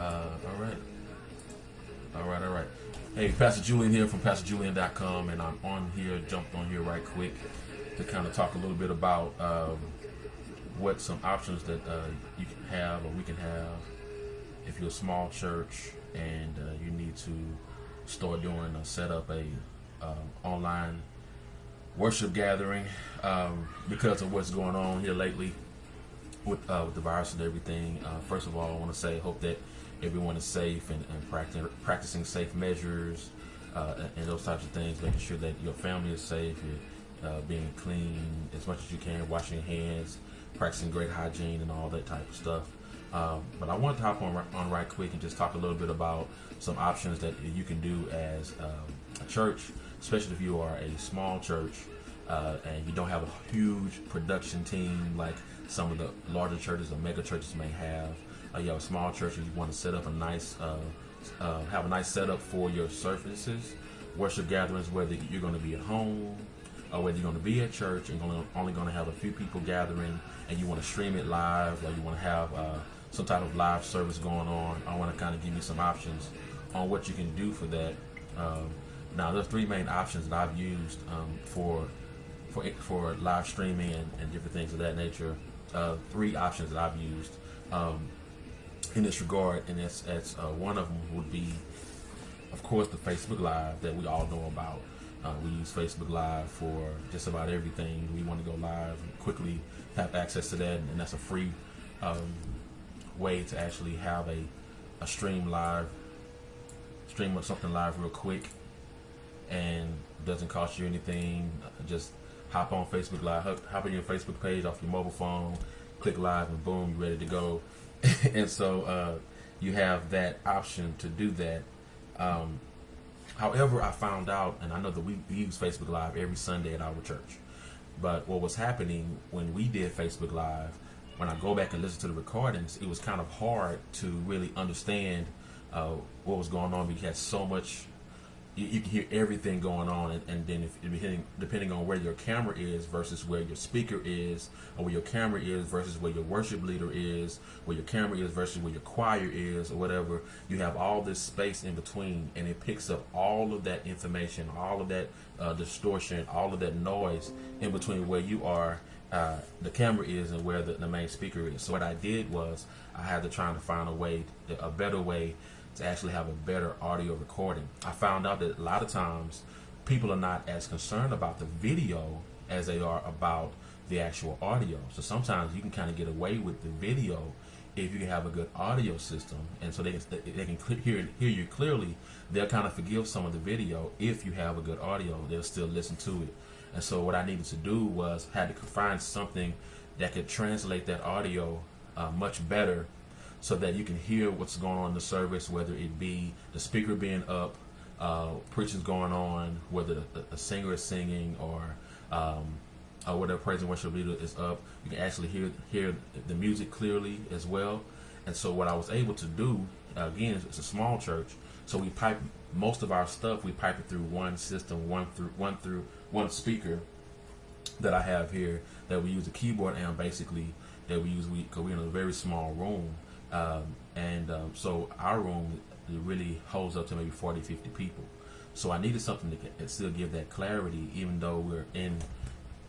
All right. All right. Hey, Pastor Julian here from PastorJulian.com, and I'm on here, jumped on here right quick to kind of talk a little bit about what some options that you can have or we can have if you're a small church and you need to start doing set up a online worship gathering because of what's going on here lately with the virus and everything. First of all, I want to say, hope that everyone is safe and practicing safe measures and those types of things, making sure that your family is safe, you're being clean as much as you can, washing your hands, practicing great hygiene and all that type of stuff. But I want to hop on right quick and just talk a little bit about some options that you can do as a church, especially if you are a small church and you don't have a huge production team like some of the larger churches or mega churches may have. You have a small church and you want to set up a nice, have a nice setup for your services, worship gatherings, whether you're going to be at home or whether you're going to be at church and only going to have a few people gathering, and you want to stream it live, or you want to have some type of live service going on. I want to kind of give you some options on what you can do for that. Now, there are three main options that I've used for live streaming and different things of that nature. Three options that I've used in this regard, and that's one of them would be, of course, the Facebook Live that we all know about. We use Facebook Live for just about everything. We want to go live and quickly have access to that, and that's a free way to actually have a stream of something live real quick, and doesn't cost you anything. Just hop on Facebook Live, hop on your Facebook page off your mobile phone, click live, and boom, you're ready to go. And so you have that option to do that. However, I found out, and I know that we use Facebook Live every Sunday at our church, but what was happening when we did Facebook Live, when I go back and listen to the recordings, it was kind of hard to really understand what was going on, because you had so much. You can hear everything going on, and then depending on where your camera is versus where your speaker is, or where your camera is versus where your worship leader is, where your camera is versus where your choir is, or whatever, you have all this space in between, and it picks up all of that information, all of that distortion, all of that noise in between where you are, the camera is, and where the main speaker is. So what I did was I had to try to find a better way to actually have a better audio recording. I found out that a lot of times people are not as concerned about the video as they are about the actual audio. So sometimes you can kind of get away with the video if you have a good audio system, and so they can hear you clearly. They'll kind of forgive some of the video. If you have a good audio, they'll still listen to it. And so what I needed to do was had to find something that could translate that audio much better, so that you can hear what's going on in the service, whether it be the speaker being up, preaching's going on, whether the singer is singing, or whether praise and worship leader is up. You can actually hear the music clearly as well. And so what I was able to do, again, it's a small church, so we pipe most of our stuff. We pipe it through one system, one speaker that I have here, that we use a keyboard amp basically, that we use because we're in a very small room. So our room really holds up to maybe 40, 50 people. So I needed something that could still give that clarity, even though we're in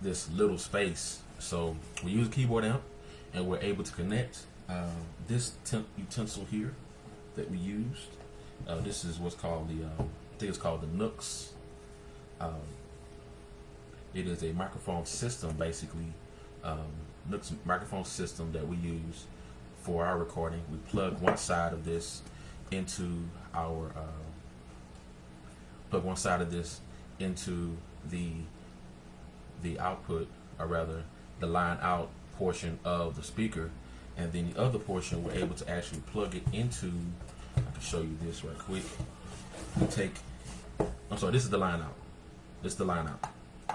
this little space. So we use a keyboard amp, and we're able to connect this utensil here that we used. This is what's called I think it's called the Nooks. It is a microphone system, basically. Nooks microphone system that we use for our recording. We plug one side of this into the output, or rather the line out portion of the speaker, and then the other portion we're able to actually plug it into. I can show you this right quick. This is the line out. This is the line out,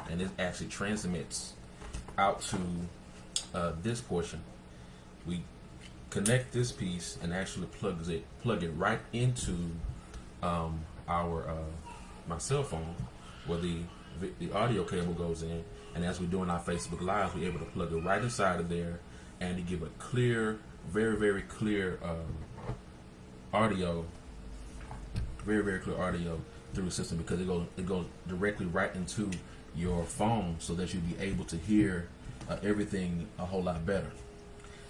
and it actually transmits out to this portion. We connect this piece and actually plug it right into my cell phone, where the audio cable goes in. And as we're doing our Facebook Live, we're able to plug it right inside of there, and to give a clear, very, very clear audio, very, very clear audio through the system, because it goes directly right into your phone, so that you'll be able to hear everything a whole lot better.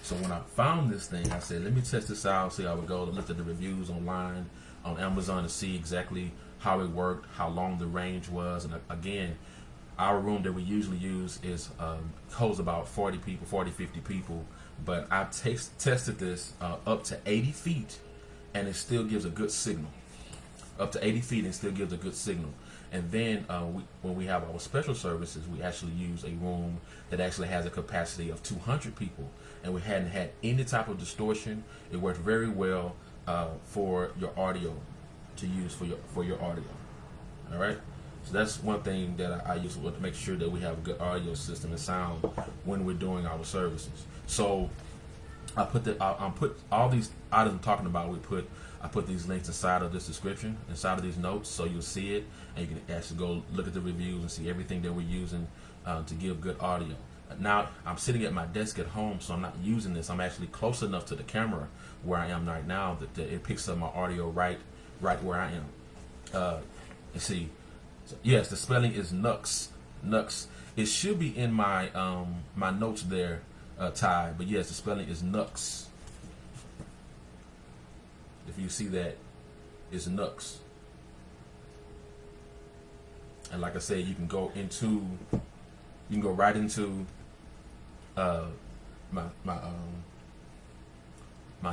So when I found this thing, I said, let me test this out, see how it goes. I looked at the reviews online on Amazon to see exactly how it worked, how long the range was. And again, our room that we usually use is holds about 40 people, 40, 50 people. But I tested this up to 80 feet, and it still gives a good signal. Up to 80 feet and still gives a good signal. And then when we have our special services, we actually use a room that actually has a capacity of 200 people, and we hadn't had any type of distortion. It worked very well for your audio, to use for your audio. All right, so that's one thing that I use to make sure that we have a good audio system and sound when we're doing our services. So I put all these items I'm talking about. I put these links inside of this description, inside of these notes, so you'll see it, and you can actually go look at the reviews and see everything that we're using to give good audio. Now, I'm sitting at my desk at home, so I'm not using this. I'm actually close enough to the camera where I am right now that it picks up my audio right where I am. You see, so yes, the spelling is Nux. It should be in my my notes there, Ty, but yes, the spelling is Nux. If you see that, it's Nux. And like I said, you can go right into my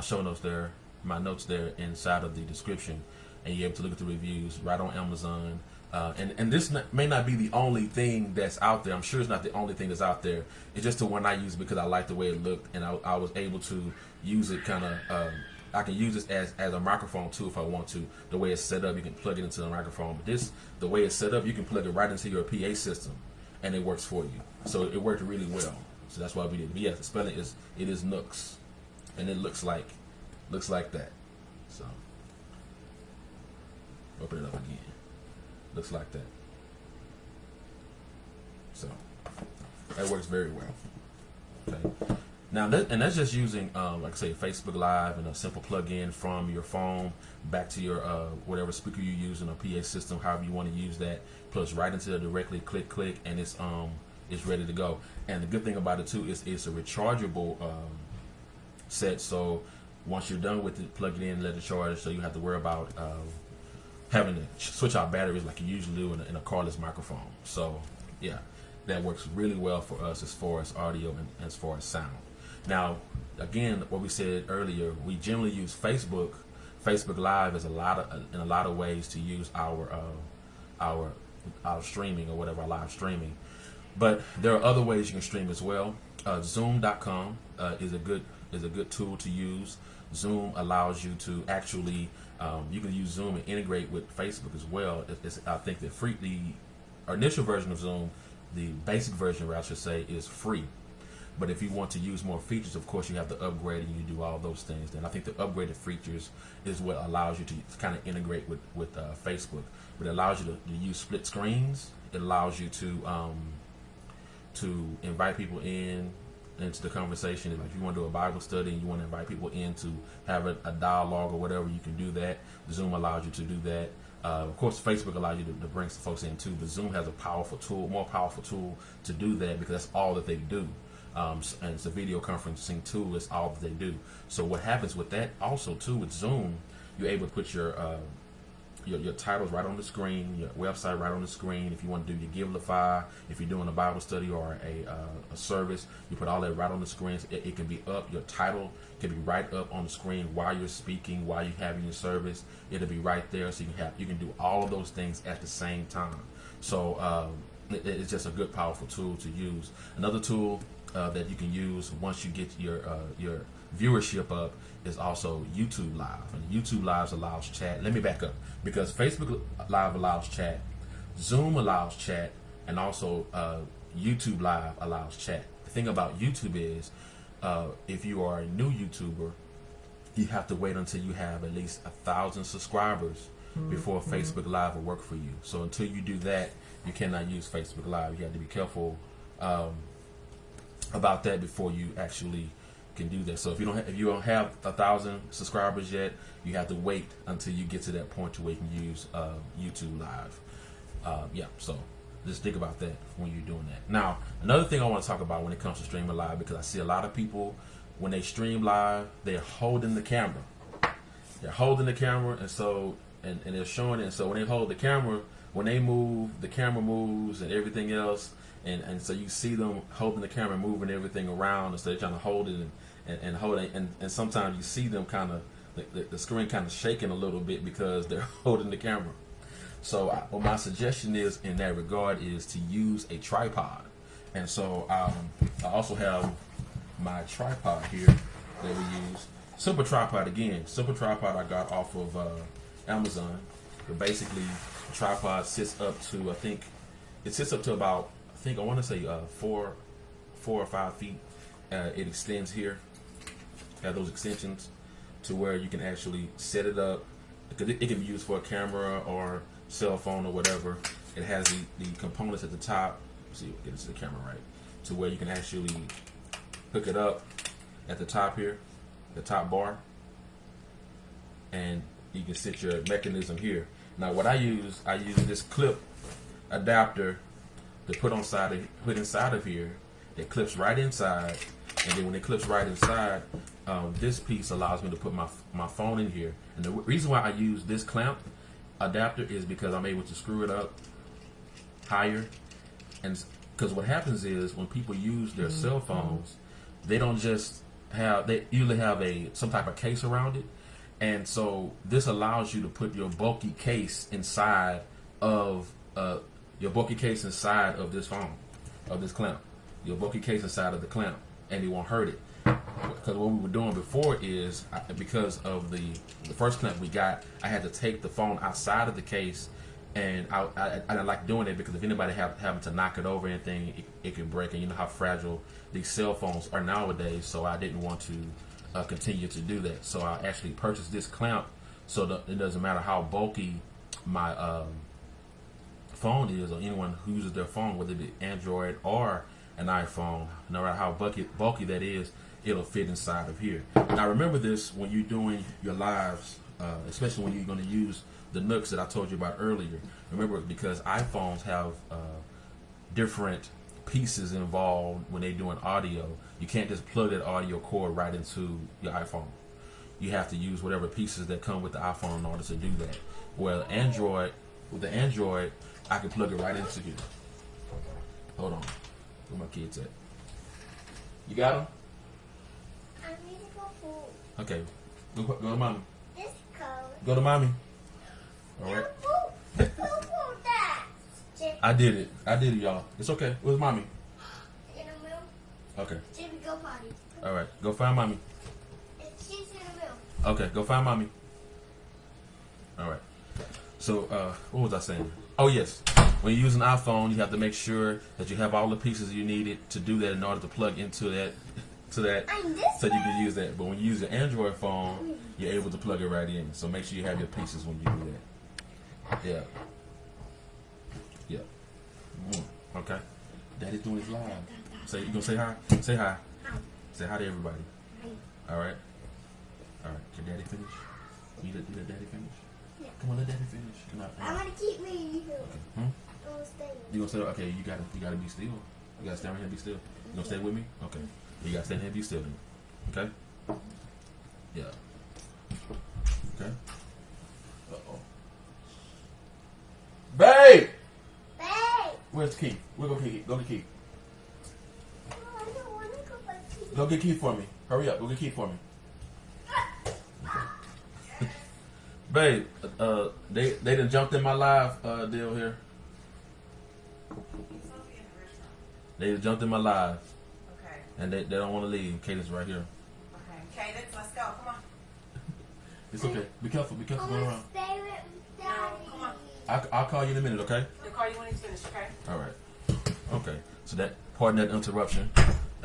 show notes there, my notes there inside of the description, and you're able to look at the reviews right on Amazon. And this may not be the only thing that's out there. I'm sure it's not the only thing that's out there. It's just the one I use because I like the way it looked, and I was able to use it kind of. I can use this as a microphone too if I want to. The way it's set up, you can plug it into the microphone. But the way it's set up, you can plug it right into your PA system, and it works for you. So it worked really well. So that's why we did it. But yeah, the spelling is Nux, and it looks like that. So open it up again. Looks like that. So that works very well. Okay. Now, that's just using, like I say, Facebook Live and a simple plug-in from your phone back to your whatever speaker you use in a PA system, however you want to use that. Plus, right into it directly, click, and it's ready to go. And the good thing about it too is it's a rechargeable set. So once you're done with it, plug it in, let it charge. So you have to worry about having to switch out batteries like you usually do in a cordless microphone. So yeah, that works really well for us as far as audio and as far as sound. Now, again, what we said earlier, we generally use Facebook Live as in a lot of ways to use our streaming or whatever, our live streaming. But there are other ways you can stream as well. Zoom.com is a good tool to use. Zoom allows you to actually you can use Zoom and integrate with Facebook as well. I think the initial version of Zoom, the basic version, I should say, is free. But if you want to use more features, of course, you have to upgrade and you do all those things. Then I think the upgraded features is what allows you to kind of integrate with Facebook. But it allows you to use split screens. It allows you to invite people into the conversation. Like if you want to do a Bible study and you want to invite people in to have a dialogue or whatever, you can do that. Zoom allows you to do that. Of course, Facebook allows you to bring some folks in too, but Zoom has a more powerful tool to do that because that's all that they do. And it's a video conferencing tool. It's all that they do. So what happens with that also too with Zoom, you're able to put your titles right on the screen, your website right on the screen. If you want to do your Givelify, if you're doing a Bible study or a service, you put all that right on the screen. It can be up. Your title can be right up on the screen while you're speaking, while you're having your service. It'll be right there, so you can do all of those things at the same time. So it's just a good, powerful tool to use. Another tool that you can use once you get your viewership up is also YouTube Live. And YouTube Live allows chat. Let me back up, because Facebook Live allows chat, Zoom allows chat, and also YouTube Live allows chat. The thing about YouTube is if you are a new YouTuber, you have to wait until you have at least 1,000 subscribers before Facebook Live will work for you. So until you do that, you cannot use Facebook Live. You have to be careful about that before you actually can do that. So if you don't have 1,000 subscribers yet, you have to wait until you get to that point to where you can use YouTube Live. Yeah, so just think about that when you're doing that. Now, another thing I want to talk about when it comes to streaming live, because I see a lot of people when they stream live, they're holding the camera. They're holding the camera, and so and they're showing it. And so when they hold the camera, when they move, the camera moves and everything else. And so you see them holding the camera, moving everything around, and so they're trying to hold it and hold it. And sometimes you see them kind of the screen kind of shaking a little bit because they're holding the camera. So what my suggestion is in that regard is to use a tripod. And so I also have my tripod here that we use. Simple tripod again. Simple tripod I got off of Amazon. But basically, the tripod sits up to about I want to say 4 or 5 feet. It extends here. Have those extensions to where you can actually set it up. It can be used for a camera or cell phone or whatever. It has the components at the top. Let's see, get into the camera right, to where you can actually hook it up at the top here, the top bar, and you can sit your mechanism here. Now, what I use this clip adapter to put inside of here. It clips right inside, and then when it clips right inside, this piece allows me to put my phone in here. And the reason why I use this clamp adapter is because I'm able to screw it up higher. And because what happens is when people use their cell phones, they usually have some type of case around it. And so this allows you to put your bulky case inside of this phone, of this clamp, your bulky case inside of the clamp, and it won't hurt it. Because what we were doing before is, because of the first clamp we got, I had to take the phone outside of the case, and I didn't like doing it because if anybody having to knock it over or anything, it could break, and you know how fragile these cell phones are nowadays, so I didn't want to continue to do that. So I actually purchased this clamp so that it doesn't matter how bulky my phone is, or anyone who uses their phone, whether it be Android or an iPhone, no matter how bulky that is, it'll fit inside of here. Now remember this when you're doing your lives, especially when you're going to use the nooks that I told you about earlier. Remember, because iPhones have different pieces involved when they're doing audio, you can't just plug that audio cord right into your iPhone. You have to use whatever pieces that come with the iPhone in order to do that. Well, with the Android, I can plug it right into here. Hold on. Where my kids at? You got them? I need to go food. Okay. Go to mommy. This cold. Go to mommy. All right. I did it, y'all. It's okay. Where's mommy? In the middle. Okay. Jimmy, go potty. All right. Go find mommy. She's in the middle. Okay. Go find mommy. All right. So, what was I saying? Oh, yes. When you use an iPhone, you have to make sure that you have all the pieces you needed to do that in order to plug into that, so you can use that. But when you use an Android phone, you're able to plug it right in. So make sure you have your pieces when you do that. Yeah. Okay. Daddy's doing his live. You gonna say hi? Say hi. Hi. Say hi to everybody. Hi. All right. Can Daddy finish? You let Daddy finish? Yeah. Come on, let Daddy finish. Come on. I want to keep me. Hmm? I want to stay. You gonna stay? Okay, you gotta be still. You gotta stand right here and be still. You gonna stay with me? Okay. You gotta stand here and be still then. Okay? Yeah. Okay. Uh-oh. Babe! Babe! Where's the key? Where go key? Go get key. Oh, I don't want to go back to you. Go get key for me. Hurry up. Go get key for me. Babe, they done jumped in my live deal here. They done jumped in my live. Okay. And they don't want to leave. Cadence right here. Okay. Cadence, let's go. Come on. It's okay. Be careful. Be careful I going want around. to stay with Daddy. No, come on. I'll call you in a minute, okay? They'll call you when he's finished, okay? All right. Okay. So pardon that interruption.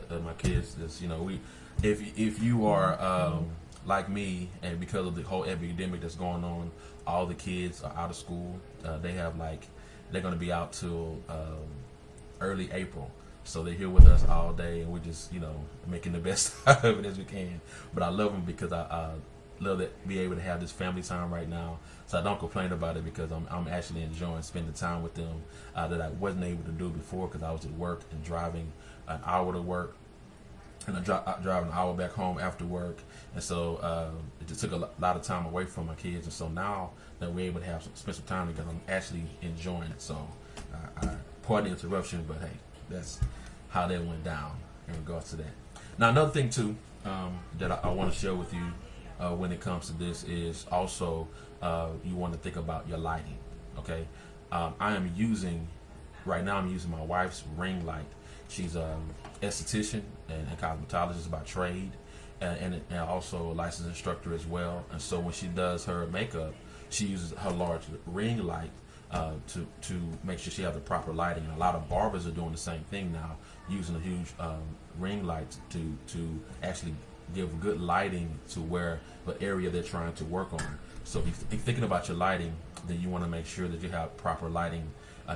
My kids, if you are like me, and because of the whole epidemic that's going on, all the kids are out of school. They're going to be out till early April. So they're here with us all day, and we're just, making the best out of it as we can. But I love them because I love that be able to have this family time right now. So I don't complain about it because I'm actually enjoying spending time with them that I wasn't able to do before because I was at work and driving an hour to work, and I drive an hour back home after work, and so it just took a lot of time away from my kids. And so now that we're able to spend some time together, I'm actually enjoying it. So pardon the interruption, but hey, that's how that went down in regards to that. Now another thing too that I want to share with you when it comes to this is also you want to think about your lighting. Okay, I'm using my wife's ring light. She's an esthetician and a cosmetologist by trade, and also a licensed instructor as well. And so when she does her makeup, she uses her large ring light to make sure she has the proper lighting. And a lot of barbers are doing the same thing now, using a huge ring light to actually give good lighting to the area they're trying to work on. So if you're thinking about your lighting, then you want to make sure that you have proper lighting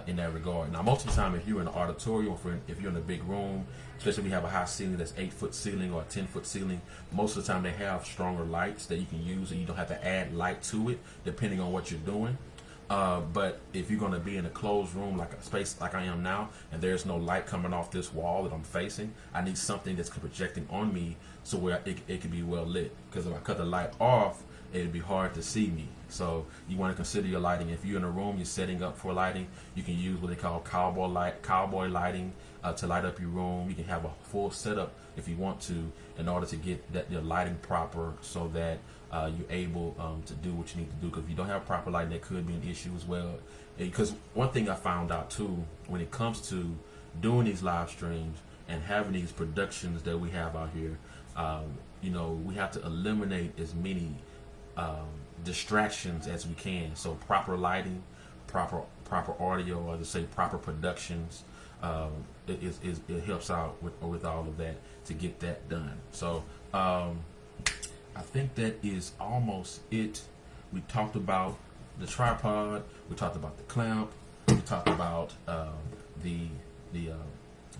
in that regard. Now, most of the time, if you're in an auditorium, if you're in a big room, especially if we have a high ceiling that's 8-foot ceiling or a 10-foot ceiling, most of the time they have stronger lights that you can use, and you don't have to add light to it depending on what you're doing. But if you're going to be in a closed room, like a space like I am now, and there's no light coming off this wall that I'm facing, I need something that's projecting on me so where it can be well lit. Because if I cut the light off, it'd be hard to see me. So you want to consider your lighting. If you're in a room, you're setting up for lighting, you can use what they call cowboy lighting to light up your room. You can have a full setup if you want to, in order to get your lighting proper, so that you're able to do what you need to do. Because if you don't have proper lighting, that could be an issue as well. Because one thing I found out too, when it comes to doing these live streams and having these productions that we have out here, we have to eliminate as many distractions as we can. So proper lighting, proper audio, or to say proper productions, it helps out with all of that to get that done. So I think that is almost it. We talked about the tripod, we talked about the clamp, we talked about the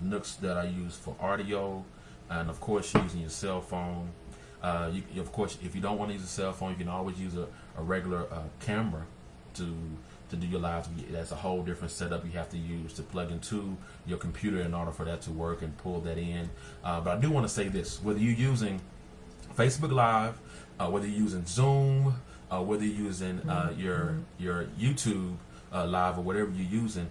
nooks that I use for audio, and of course using your cell phone. Of course, if you don't want to use a cell phone, you can always use a regular camera to do your lives. That's a whole different setup you have to use to plug into your computer in order for that to work and pull that in. But I do want to say this: whether you're using Facebook Live, whether you're using Zoom, whether you're using your YouTube Live, or whatever you're using,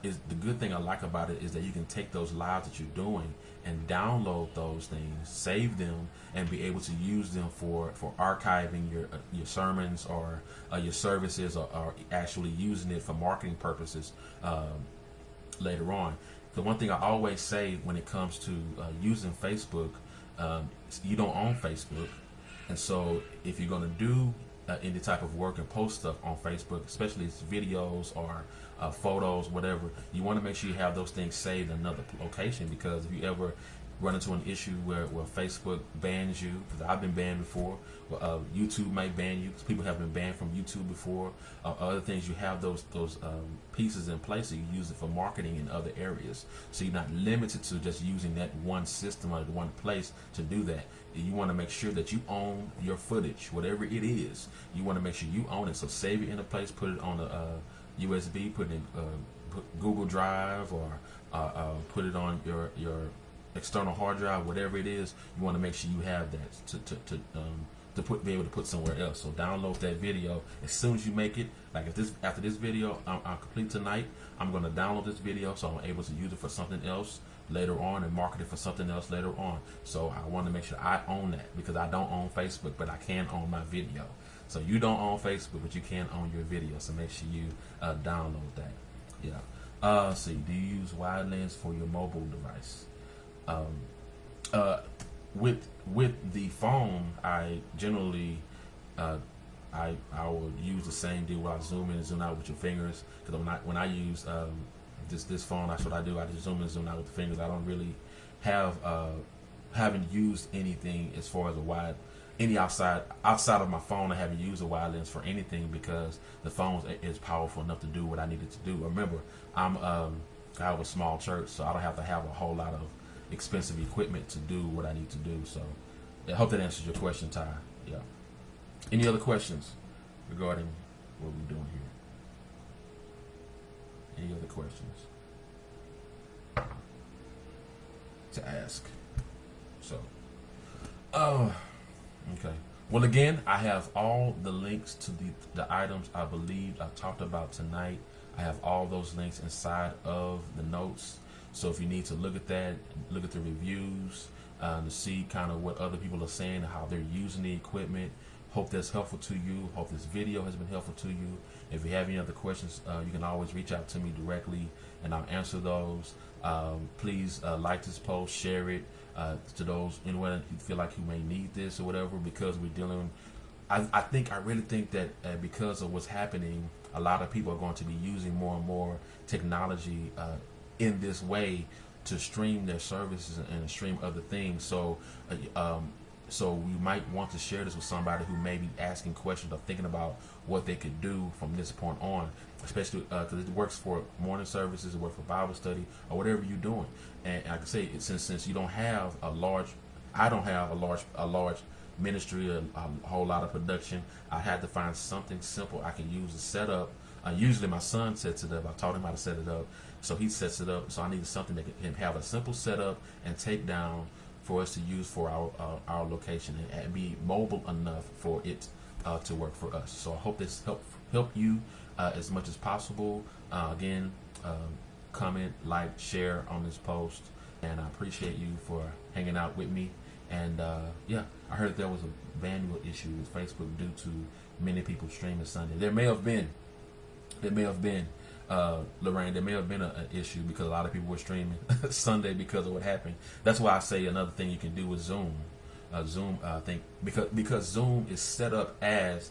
is the good thing I like about it is that you can take those lives that you're doing and download those things, save them, and be able to use them for archiving your sermons or your services, or actually using it for marketing purposes later on. The one thing I always say when it comes to using Facebook, you don't own Facebook, and so if you're going to do any type of work and post stuff on Facebook, especially it's videos or photos, whatever, you want to make sure you have those things saved in another location. Because if you ever run into an issue where Facebook bans you, because I've been banned before, YouTube may ban you, because people have been banned from YouTube before, other things, you have those pieces in place so you use it for marketing in other areas. So you're not limited to just using that one system or one place to do that. You want to make sure that you own your footage, whatever it is. You want to make sure you own it. So save it in a place, put it on a USB, put it in Google Drive, or put it on your external hard drive, whatever it is. You want to make sure you have that to be able to put somewhere else. So download that video as soon as you make it. Like after this video I'm complete tonight, I'm going to download this video so I'm able to use it for something else later on and market it for something else later on. So I want to make sure I own that, because I don't own Facebook, but I can own my video. So you don't own Facebook, but you can own your video. So make sure you download that. Yeah. See, do you use wide lens for your mobile device? With the phone, I generally I will use the same deal where I zoom in and zoom out with your fingers. Because when I use this phone, that's what I do. I just zoom in and zoom out with the fingers. I don't really haven't used anything as far as outside of my phone. I haven't used a wide lens for anything, because the phone is powerful enough to do what I needed to do. Remember, I'm I have a small church, so I don't have to have a whole lot of expensive equipment to do what I need to do. So I hope that answers your question, Ty. Yeah. Any other questions regarding what we're doing here? Any other questions to ask? So, okay. Well, again, I have all the links to the items I believe I talked about tonight. I have all those links inside of the notes. So if you need to look at that, look at the reviews, to see kind of what other people are saying, how they're using the equipment. Hope that's helpful to you. Hope this video has been helpful to you. If you have any other questions, you can always reach out to me directly and I'll answer those. Please like this post, share it to those anyone who feel like you may need this or whatever, because we're dealing. I really think that because of what's happening, a lot of people are going to be using more and more technology in this way to stream their services and stream other things. So we might want to share this with somebody who may be asking questions or thinking about what they could do from this point on, especially because it works for morning services, it works for Bible study, or whatever you're doing. And like I say, since you don't have I don't have a large ministry, a whole lot of production, I had to find something simple I can use to set up. Usually my son sets it up. I taught him how to set it up, so he sets it up. So I needed something that can have a simple setup and take down for us to use for our location and be mobile enough for it to work for us. So I hope this help you as much as possible. Again, comment, like, share on this post, and I appreciate you for hanging out with me. And yeah, I heard there was a bandwidth issue with Facebook due to many people streaming Sunday. There may have been, Lorraine, there may have been an issue because a lot of people were streaming Sunday because of what happened. That's why I say another thing you can do with Zoom. I think because Zoom is set up as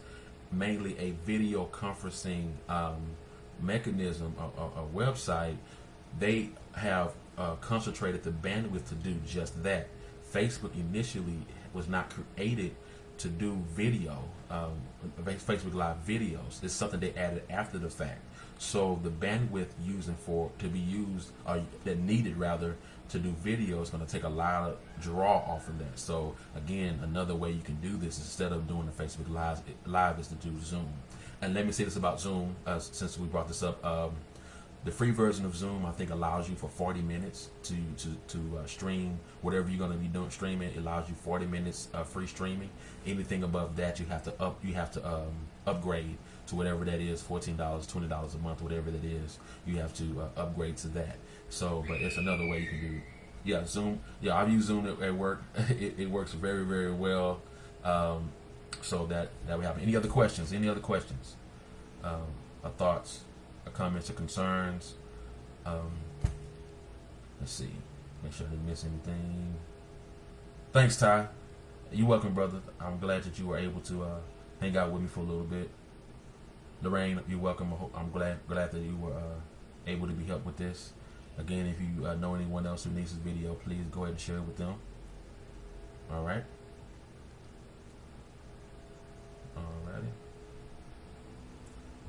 mainly a video conferencing mechanism, a website. They have concentrated the bandwidth to do just that. Facebook initially was not created to do video, Facebook Live videos. It's something they added after the fact. So the bandwidth that needed rather to do video is going to take a lot of draw off of that. So again, another way you can do this instead of doing the Facebook Live is to do Zoom. And let me say this about Zoom, since we brought this up. The free version of Zoom, I think, allows you for 40 minutes to stream whatever you're going to be doing streaming. It allows you 40 minutes free streaming. Anything above that, you have to upgrade to whatever that is, $14, $20 a month, whatever that is. You have to upgrade to that. So, but it's another way you can do. Yeah, Zoom. Yeah, I've used Zoom at work. It works very, very well. So that we have. Any other questions? Or thoughts? Comments or concerns? Let's see. Make sure I didn't miss anything. Thanks, Ty. You're welcome, brother. I'm glad that you were able to hang out with me for a little bit. Lorraine, you're welcome. I'm glad that you were able to be helped with this. Again, if you know anyone else who needs this video, please go ahead and share it with them. All right. Alrighty.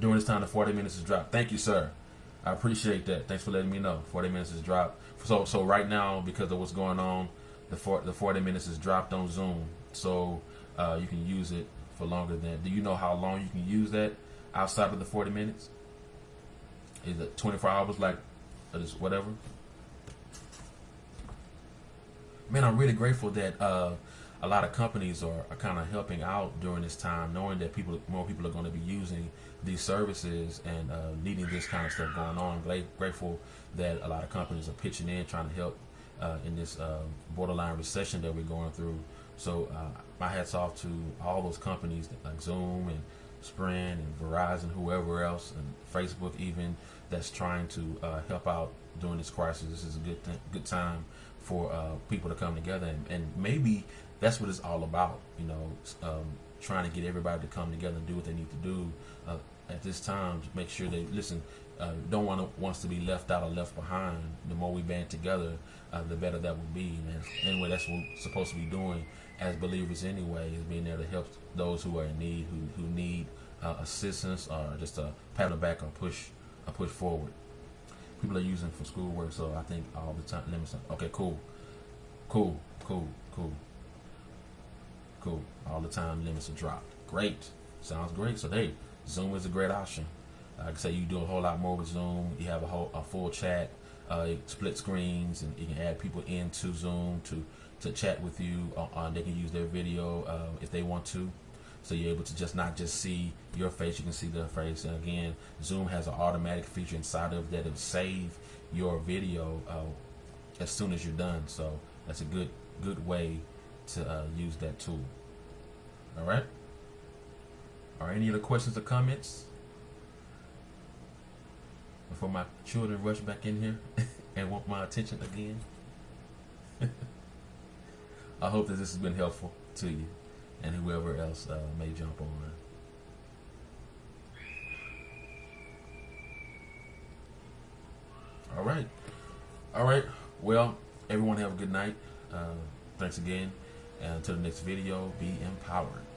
During this time, the 40 minutes is dropped. Thank you, sir. I appreciate that. Thanks for letting me know. 40 minutes is dropped. So right now, because of what's going on, the 40 minutes is dropped on Zoom. So you can use it for longer than. Do you know how long you can use that outside of the 40 minutes? Is it 24 hours, like whatever? Man, I'm really grateful that a lot of companies are kind of helping out during this time, knowing that more people are going to be using these services and needing this kind of stuff going on. I'm grateful that a lot of companies are pitching in, trying to help in this borderline recession that we're going through. So my hats off to all those companies like Zoom and Sprint and Verizon, whoever else, and Facebook even, that's trying to help out during this crisis. This is a good time for people to come together, and maybe that's what it's all about, trying to get everybody to come together and do what they need to do at this time to make sure they listen. Don't wants to be left out or left behind. The more we band together, the better that will be. And anyway, that's what we're supposed to be doing as believers anyway, is being there to help those who are in need, who need assistance, or just a pat on the back or push forward. people are using for schoolwork. So I think all the time limits. Okay, cool. All the time limits are dropped. Great, sounds great. So hey, Zoom is a great option. Like I say, you do a whole lot more with Zoom. You have a full chat, split screens, and you can add people into Zoom to chat with you. They can use their video if they want to. So you're able to just not just see your face, you can see their face. And again, Zoom has an automatic feature inside of that. It'll save your video as soon as you're done. So that's a good way to use that tool. All right. Are any other questions or comments before my children rush back in here and want my attention again? I hope that this has been helpful to you and whoever else may jump on. All right. Well, everyone have a good night. Thanks again. And until the next video, be empowered.